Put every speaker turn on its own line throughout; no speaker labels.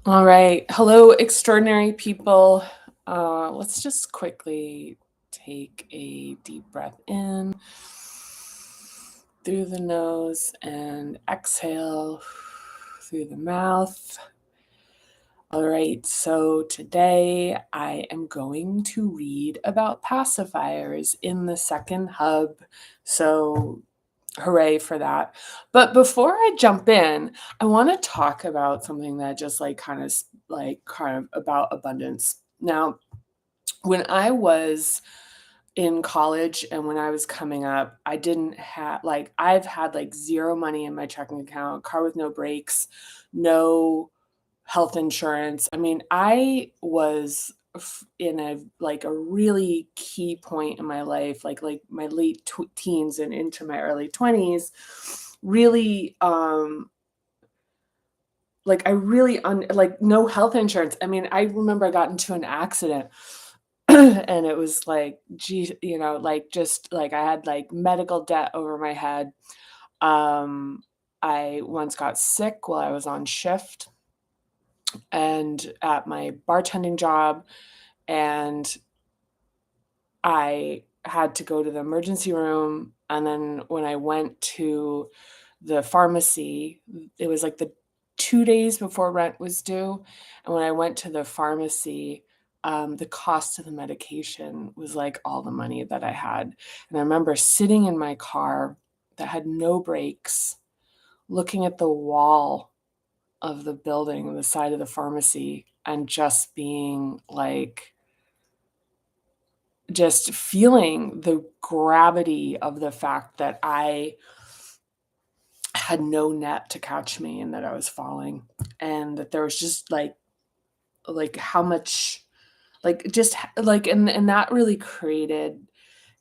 All right. Hello, extraordinary people. Let's just quickly take a deep breath in through the nose and exhale through the mouth. All right. So today I am going to read about pacifiers in the second hub. So hooray for that. But before I jump in, I want to talk about something that just kind of about abundance. Now, when I was in college and when I was coming up, I didn't have I've had like zero money in my checking account, car with no brakes, no health insurance. I mean, I was in a really key point in my life, like my late teens and into my early 20s. Really, like I really like no health insurance. I mean, I remember I got into an accident and it was like, gee, like just like I had like medical debt over my head. Um, I once got sick while I was on shift and at my bartending job, and I had to go to the emergency room. And then when I went to the pharmacy, it was like the 2 days before rent was due. And when I went to the pharmacy, the cost of the medication was like all the money that I had. And I remember sitting in my car that had no brakes, looking at the wall of the building, the side of the pharmacy, and just being like, just feeling the gravity of the fact that I had no net to catch me and that I was falling, and that there was just like how much like just like and that really created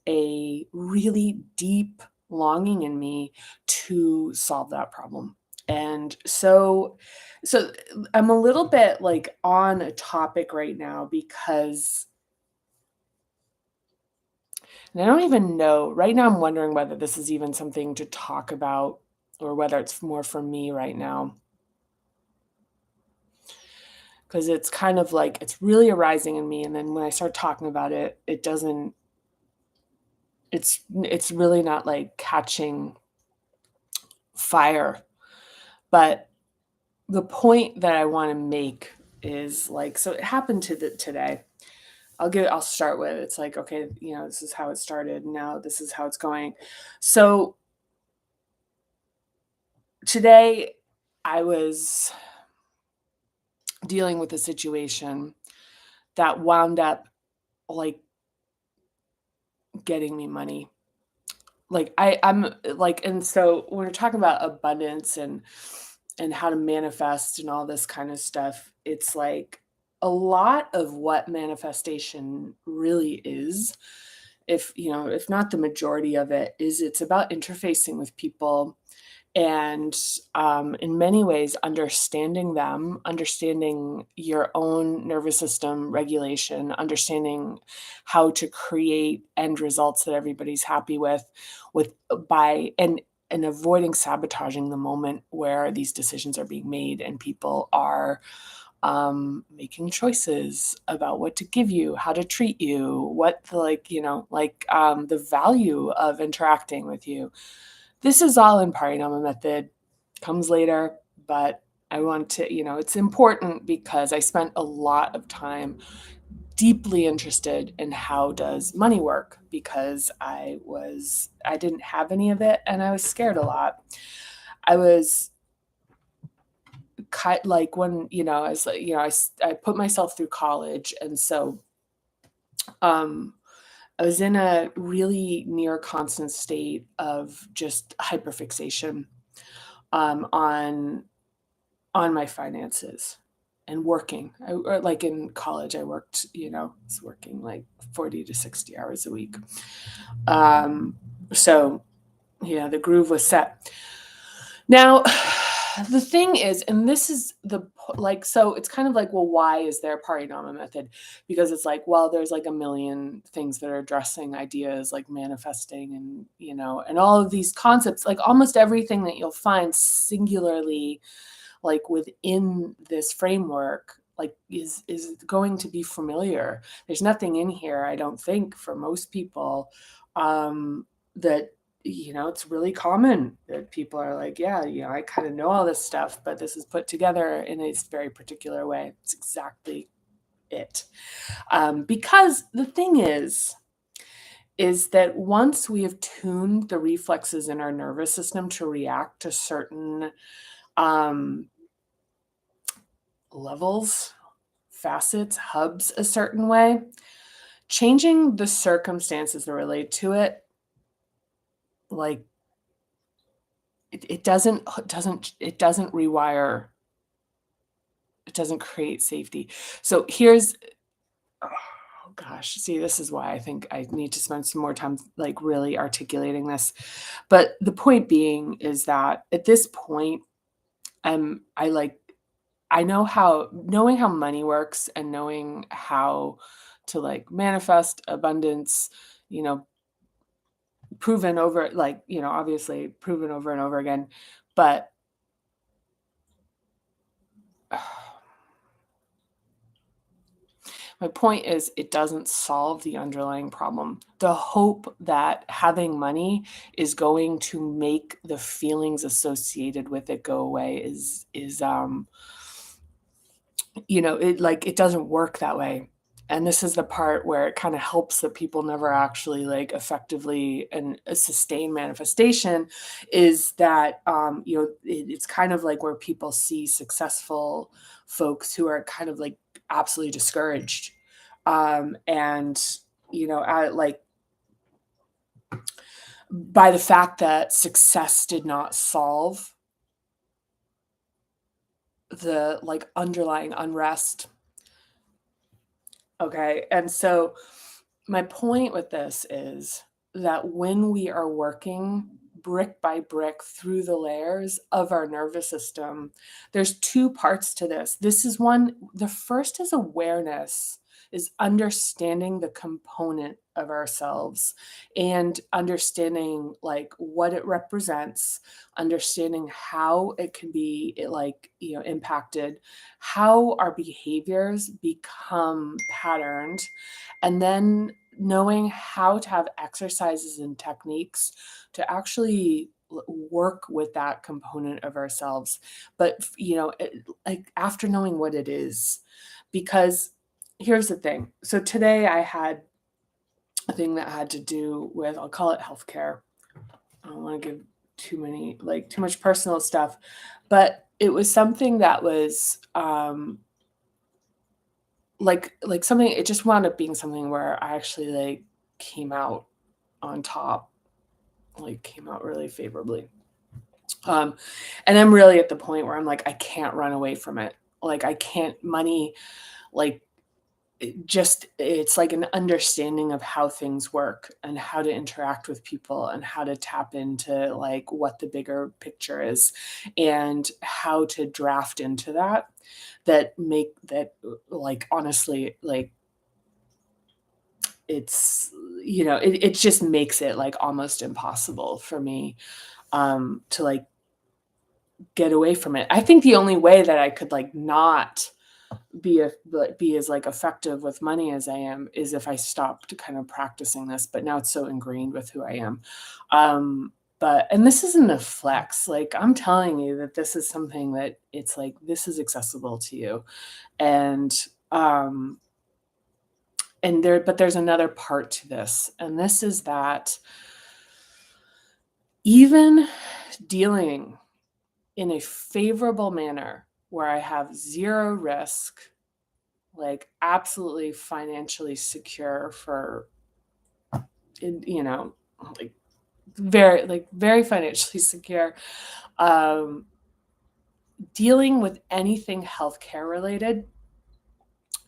a really deep longing in me to solve that problem. And so I'm a little bit like on a topic right now because and I don't even know. Right now, I'm wondering whether this is even something to talk about or whether it's more for me right now. Because it's kind of like it's really arising in me. And then when I start talking about it, it doesn't, it's really not like catching fire. But the point that I want to make is like, so it happened today. I'll start with it's like, okay, this is how it started. Now this is how it's going. So today I was dealing with a situation that wound up like getting me money. Like I'm like, and so when we're talking about abundance and how to manifest and all this kind of stuff, it's like a lot of what manifestation really is, if not the majority of it, is it's about interfacing with people and in many ways understanding them, understanding your own nervous system regulation, understanding how to create end results that everybody's happy with by and avoiding sabotaging the moment where these decisions are being made and people are making choices about what to give you, how to treat you, what the, the value of interacting with you. This is all in Parinama method, comes later, but I want to, it's important because I spent a lot of time deeply interested in how does money work because I didn't have any of it and I was scared a lot. I was like when, I was like, I put myself through college. And so, um, I was in a really near constant state of just hyperfixation on my finances and working. Like in college, I worked, was working like 40 to 60 hours a week. So, the groove was set. Now, the thing is, and this is so it's kind of like, well, why is there a Parinama method? Because it's like, well, there's like a million things that are addressing ideas like manifesting and, and all of these concepts, like almost everything that you'll find singularly like within this framework, like is going to be familiar. There's nothing in here, I don't think, for most people, that it's really common that people are like, yeah, I kind of know all this stuff, but this is put together in a very particular way. It's exactly it. Because the thing is that once we have tuned the reflexes in our nervous system to react to certain um, levels, facets, hubs a certain way, changing the circumstances that relate to it, like it doesn't rewire, it doesn't create safety. So here's oh gosh, see, this is why I think I need to spend some more time like really articulating this. But the point being is that at this point, I like I know how knowing how money works and knowing how to like manifest abundance, you know, proven over like, obviously proven over and over again. But my point is it doesn't solve the underlying problem. The hope that having money is going to make the feelings associated with it go away it doesn't work that way. And this is the part where it kind of helps that people never actually like effectively and sustain manifestation is that it's kind of like where people see successful folks who are kind of like absolutely discouraged and like by the fact that success did not solve the like underlying unrest. Okay. And so my point with this is that when we are working brick by brick through the layers of our nervous system, there's two parts to this. This is one, the first is awareness, is understanding the component of ourselves and understanding like what it represents, understanding how it can be like, impacted, how our behaviors become patterned, and then knowing how to have exercises and techniques to actually work with that component of ourselves. But like after knowing what it is, because here's the thing. So today I had a thing that had to do with, I'll call it healthcare. I don't want to give too much personal stuff, but it was something that was like something, it just wound up being something where I actually like came out on top, like came out really favorably. Um, and I'm really at the point where I'm like, I can't run away from it. Like I can't money, like it's like an understanding of how things work and how to interact with people and how to tap into like what the bigger picture is and how to draft into that make that like honestly like it's it just makes it like almost impossible for me to like get away from it. I think the only way that I could like not be as like effective with money as I am is if I stopped kind of practicing this, but now it's so ingrained with who I am. But and this isn't a flex. Like I'm telling you that this is something that it's like this is accessible to you. And um there's another part to this. And this is that even dealing in a favorable manner where I have zero risk, like absolutely financially secure for you know like very financially secure, um dealing with anything healthcare related,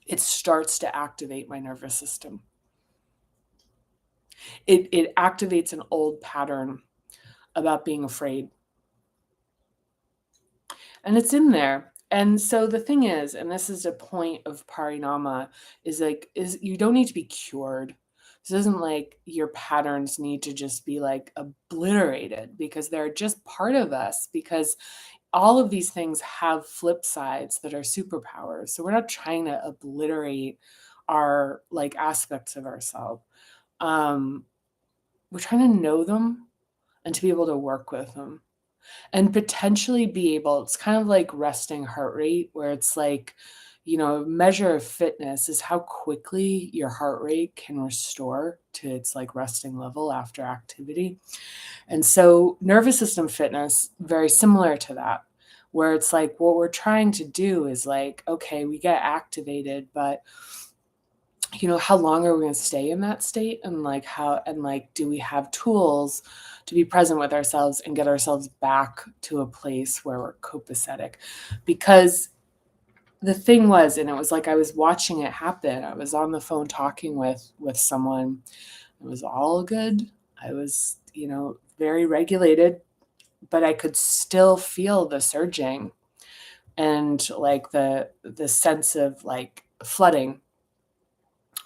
it starts to activate my nervous system. It activates an old pattern about being afraid, and it's in there. And so the thing is, and this is a point of parinama, is you don't need to be cured. This isn't like your patterns need to just be like obliterated because they're just part of us. Because all of these things have flip sides that are superpowers. So we're not trying to obliterate our like aspects of ourselves. Um, we're trying to know them and to be able to work with them and potentially be able, it's kind of like resting heart rate, where it's like, a measure of fitness is how quickly your heart rate can restore to its like resting level after activity. And so nervous system fitness, very similar to that, where it's like what we're trying to do is like, okay, we get activated, but how long are we going to stay in that state? And like, how, and like, do we have tools to be present with ourselves and get ourselves back to a place where we're copacetic? Because the thing was, and it was like I was watching it happen. I was on the phone talking with someone. It was all good. I was, very regulated, but I could still feel the surging and like the sense of like flooding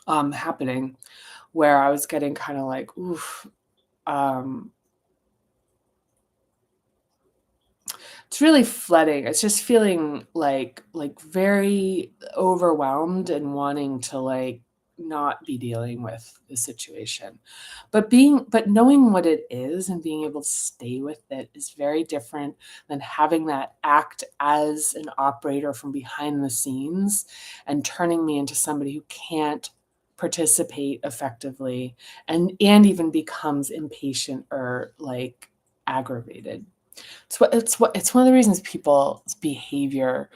happening, where I was getting kind of like, oof. Um, it's really flooding. It's just feeling like very overwhelmed and wanting to like not be dealing with the situation. But knowing what it is and being able to stay with it is very different than having that act as an operator from behind the scenes and turning me into somebody who can't participate effectively and even becomes impatient or like aggravated. It's one of the reasons people's behavior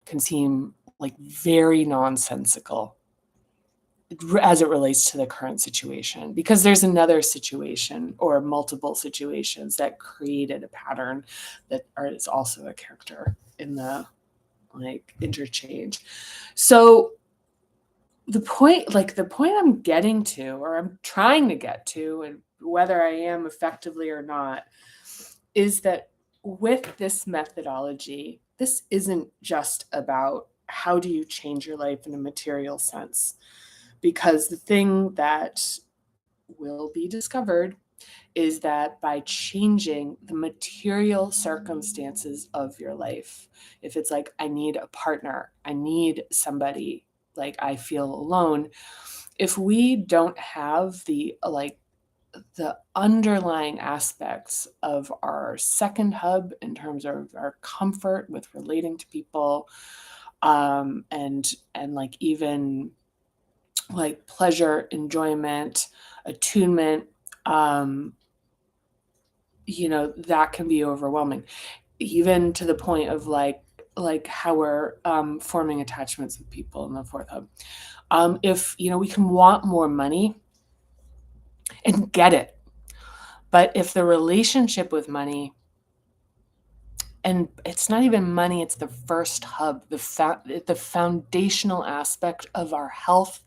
can seem like very nonsensical as it relates to the current situation, because there's another situation or multiple situations that created a pattern is also a character in the like interchange. So the point I'm getting to, or I'm trying to get to, and whether I am effectively or not, is that with this methodology, this isn't just about how do you change your life in a material sense, because the thing that will be discovered is that by changing the material circumstances of your life, if it's like, I need a partner, I need somebody, like I feel alone, if we don't have the underlying aspects of our second hub in terms of our comfort with relating to people, and like even like pleasure, enjoyment, attunement, um, that can be overwhelming, even to the point of like how we're forming attachments with people in the fourth hub. If we can want more money and get it, but if the relationship with money, and it's not even money, it's the first hub, the foundational aspect of our health,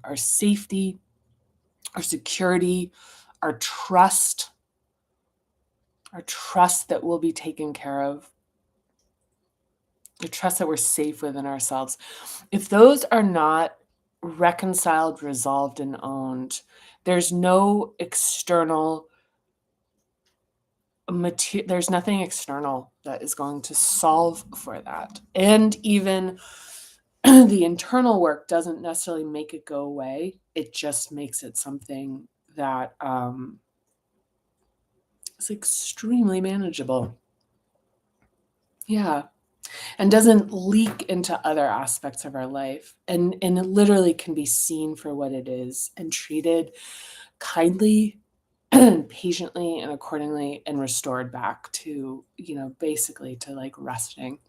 our safety, our security, our trust, that we'll be taken care of, the trust that we're safe within ourselves. If those are not reconciled, resolved, and owned, there's no external there's nothing external that is going to solve for that. And even the internal work doesn't necessarily make it go away. It just makes it something that is extremely manageable. Yeah. And doesn't leak into other aspects of our life. And it literally can be seen for what it is and treated kindly and patiently and accordingly and restored back to, basically to like resting.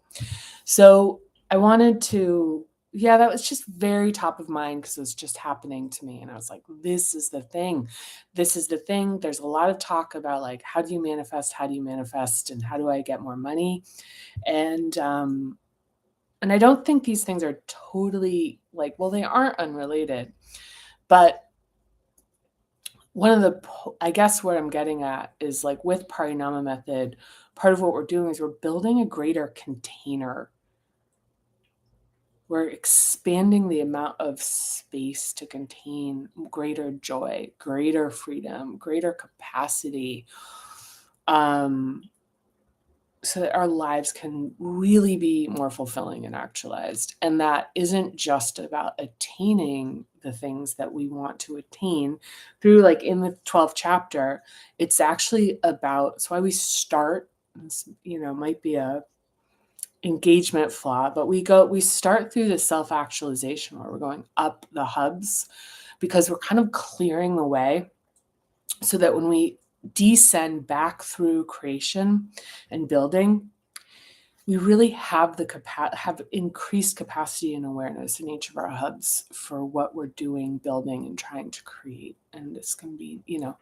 So I wanted to, yeah, that was just very top of mind because it was just happening to me. And I was like, this is the thing. This is the thing. There's a lot of talk about like, how do you manifest? How do you manifest? And how do I get more money? And, um, and I don't think these things are totally like, well, they aren't unrelated, but I guess what I'm getting at is like with Parinama method, part of what we're doing is we're building a greater container. We're expanding the amount of space to contain greater joy, greater freedom, greater capacity. Um, so that our lives can really be more fulfilling and actualized. And that isn't just about attaining the things that we want to attain through, like in the 12th chapter, it's actually about, it's why we start, this, might be a engagement flaw, but we start through the self-actualization where we're going up the hubs because we're kind of clearing the way so that when we descend back through creation and building, we really have have increased capacity and awareness in each of our hubs for what we're doing, building, and trying to create. And this can be,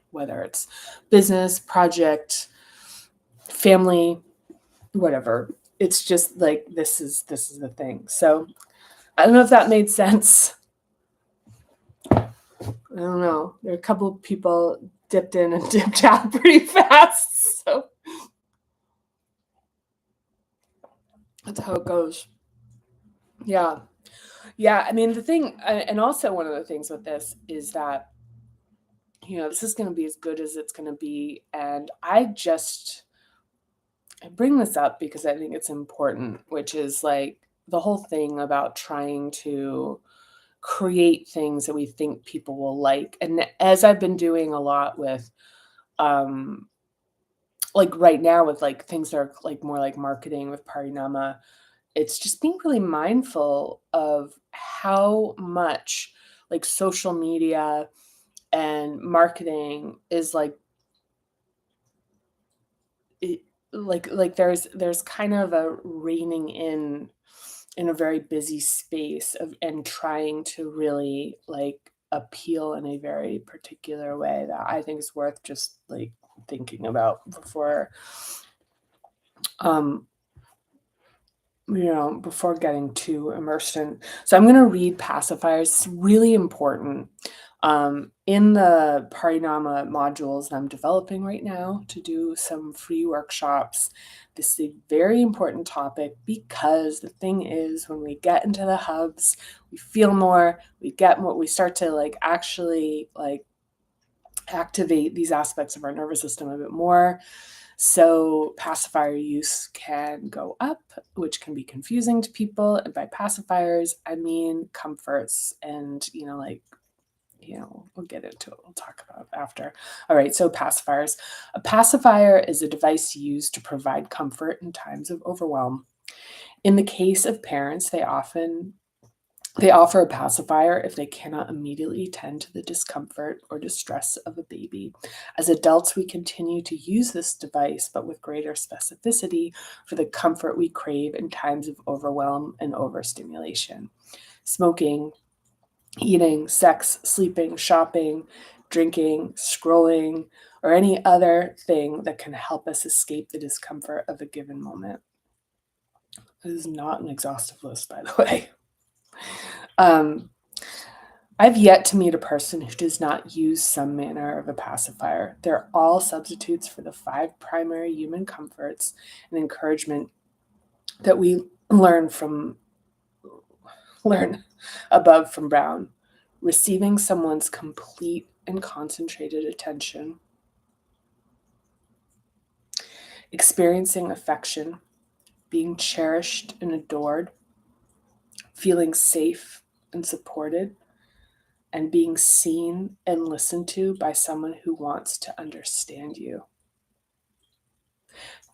whether it's business, project, family, whatever. It's just like this is the thing. So I don't know if that made sense. I don't know. There are a couple of people dipped in and dipped out pretty fast. So that's how it goes. Yeah. Yeah. I mean, the thing, and also one of the things with this is that, this is going to be as good as it's going to be. And I bring this up because I think it's important, which is like the whole thing about trying to create things that we think people will like. And as I've been doing a lot with, um, like right now with like things that are like more like marketing with Parinama, it's just being really mindful of how much like social media and marketing is like it, like there's kind of a reining in a very busy space of and trying to really like appeal in a very particular way that I think is worth just like thinking about um before getting too immersed in. So I'm going to read Pacifiers. It's really important. In the Parinama modules that I'm developing right now to do some free workshops, this is a very important topic because the thing is, when we get into the hubs, we feel more, we get more, we start to like actually like activate these aspects of our nervous system a bit more. So pacifier use can go up, which can be confusing to people. And by pacifiers, I mean comforts and, we'll get into it. We'll talk about it after. All right, so pacifiers. A pacifier is a device used to provide comfort in times of overwhelm. In the case of parents, they offer a pacifier if they cannot immediately tend to the discomfort or distress of a baby. As adults, we continue to use this device, but with greater specificity for the comfort we crave in times of overwhelm and overstimulation. Smoking, eating, sex, sleeping, shopping, drinking, scrolling, or any other thing that can help us escape the discomfort of a given moment. This is not an exhaustive list, by the way. I've yet to meet a person who does not use some manner of a pacifier. They're all substitutes for the 5 primary human comforts and encouragement that we learn above from Brown. Receiving someone's complete and concentrated attention, experiencing affection, being cherished and adored, feeling safe and supported, and being seen and listened to by someone who wants to understand you.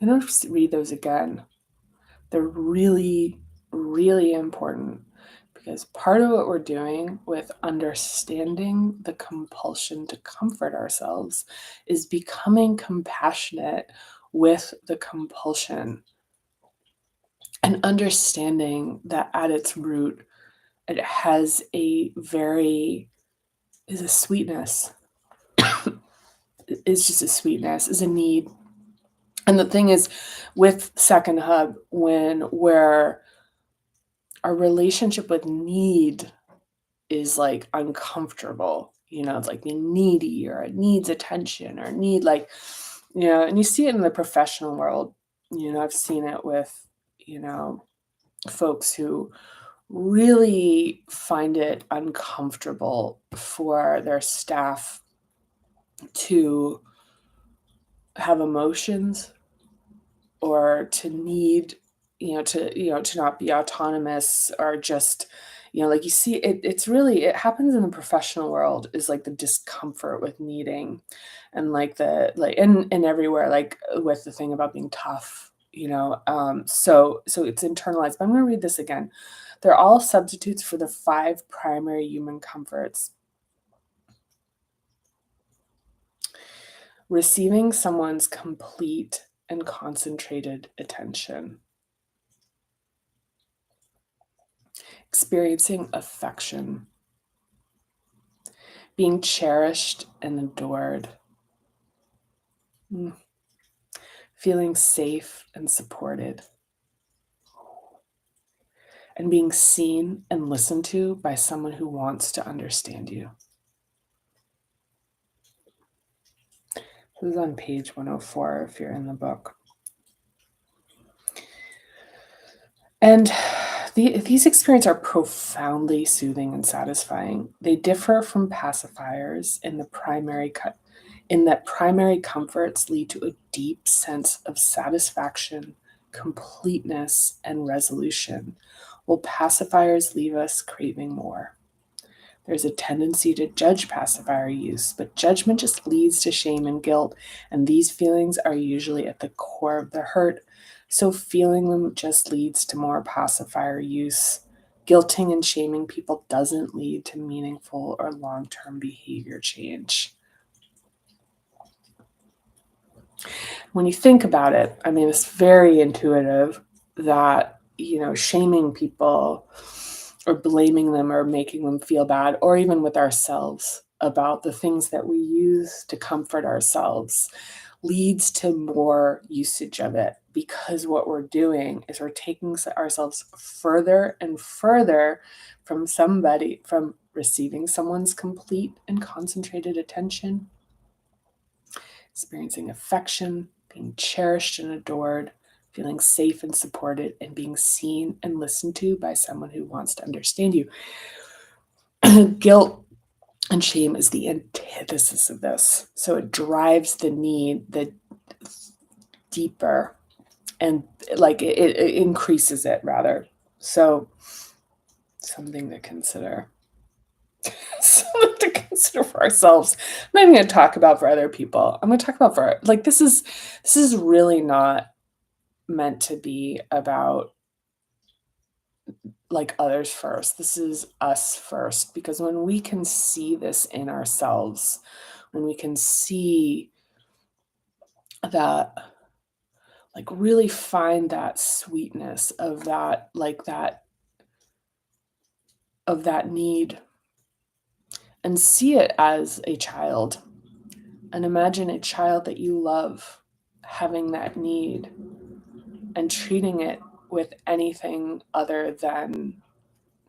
I'm going to read those again. They're really, really important because part of what we're doing with understanding the compulsion to comfort ourselves is becoming compassionate with the compulsion and understanding that at its root, it has is a sweetness. It's just a sweetness, is a need. And the thing is, with Second Hub, where our relationship with need is like uncomfortable, it's like being needy or it needs attention or need like, and you see it in the professional world. I've seen it with, folks who really find it uncomfortable for their staff to have emotions or to need, to not be autonomous, or just, like you see it, it happens in the professional world, is like the discomfort with needing, and like and everywhere, like with the thing about being tough, so it's internalized. But I'm going to read this again. They're all substitutes for the 5 primary human comforts. Receiving someone's complete and concentrated attention. Experiencing affection. Being cherished and adored. Feeling safe and supported. And being seen and listened to by someone who wants to understand you. This is on page 104 if you're in the book. And these experiences are profoundly soothing and satisfying. They differ from pacifiers in that primary comforts lead to a deep sense of satisfaction, completeness, and resolution, while pacifiers leave us craving more. There's a tendency to judge pacifier use, but judgment just leads to shame and guilt, and these feelings are usually at the core of the hurt, so feeling them just leads to more pacifier use. Guilting and shaming people doesn't lead to meaningful or long-term behavior change. When you think about it, I mean, it's very intuitive that, shaming people or blaming them or making them feel bad, or even with ourselves about the things that we use to comfort ourselves, leads to more usage of it, because what we're doing is we're taking ourselves further and further from receiving someone's complete and concentrated attention, experiencing affection, being cherished and adored, feeling safe and supported, and being seen and listened to by someone who wants to understand you. Guilt and shame is the antithesis of this. So it drives the need, the deeper, and like it increases it rather. So something to consider. Something to consider for ourselves. I'm not even going to talk about for other people. I'm going to talk about for this is really not meant to be about like others first. This is us first, because when we can see this in ourselves, when we can see that, like really find that sweetness of that, of that need, and see it as a child, and imagine a child that you love having that need and treating it with anything other than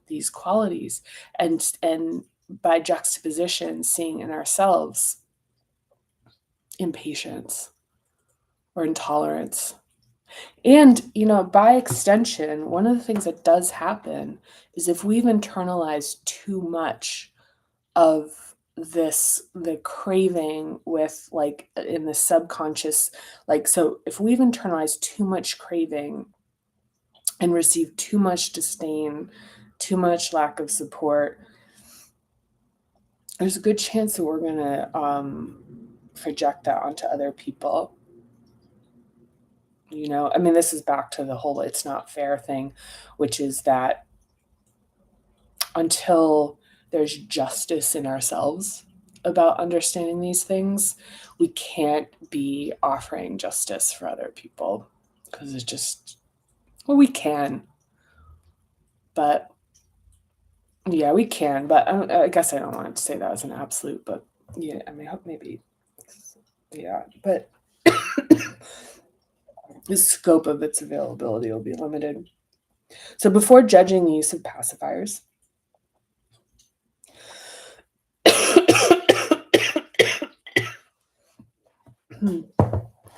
these qualities, and by juxtaposition seeing in ourselves impatience or intolerance. And by extension, one of the things that does happen is if we've internalized too much of the craving with like in the subconscious, so if we've internalized too much craving and received too much disdain, too much lack of support, there's a good chance that we're going to project that onto other people. I mean, this is back to the whole it's not fair thing, which is that until there's justice in ourselves about understanding these things, we can't be offering justice for other people, because it's just, well, we can, but yeah, we can, but I guess I don't want to say that as an absolute, but yeah, I mean, maybe, yeah, but the scope of its availability will be limited. So before judging the use of pacifiers,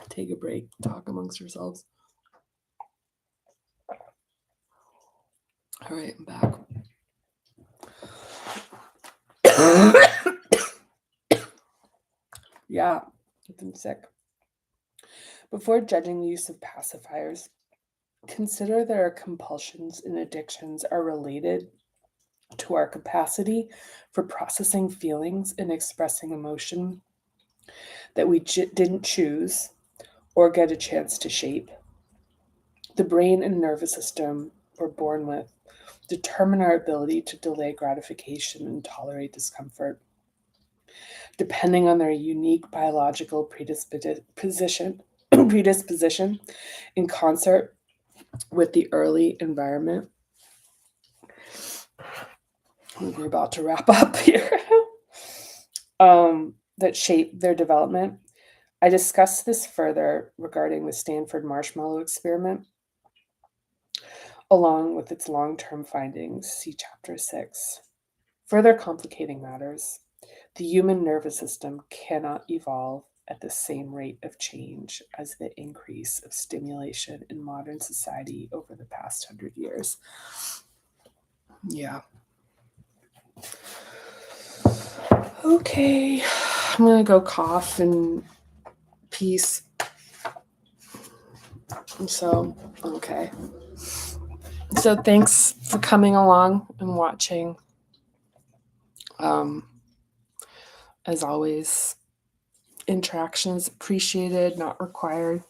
take a break, talk amongst yourselves. All right, I'm back. Yeah, I'm sick. Before judging the use of pacifiers, consider that our compulsions and addictions are related to our capacity for processing feelings and expressing emotion that we didn't choose or get a chance to shape. The brain and nervous system we're born with determine our ability to delay gratification and tolerate discomfort. Depending on their unique biological predisposition in concert with the early environment. We're about to wrap up here. That shape their development. I discussed this further regarding the Stanford marshmallow experiment, along with its long term findings. See Chapter 6. Further complicating matters, the human nervous system cannot evolve at the same rate of change as the increase of stimulation in modern society over the past 100 years. Yeah. Okay, I'm gonna go cough and peace. So, okay. So, thanks for coming along and watching. As always, interaction is appreciated, not required.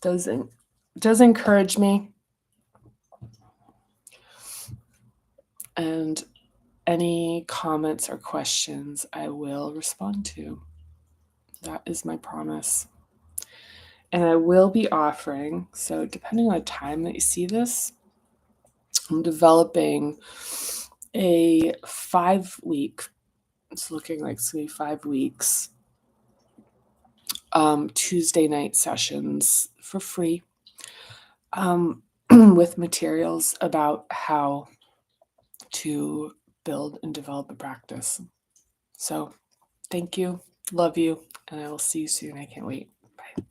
Does encourage me. And any comments or questions I will respond to. That is my promise. And I will be offering, so depending on the time that you see this, I'm developing a 5-week, it's looking like it's going to be 5 weeks, Tuesday night sessions for free with materials about how to build and develop a practice. So thank you, love you, and I will see you soon. I can't wait. Bye.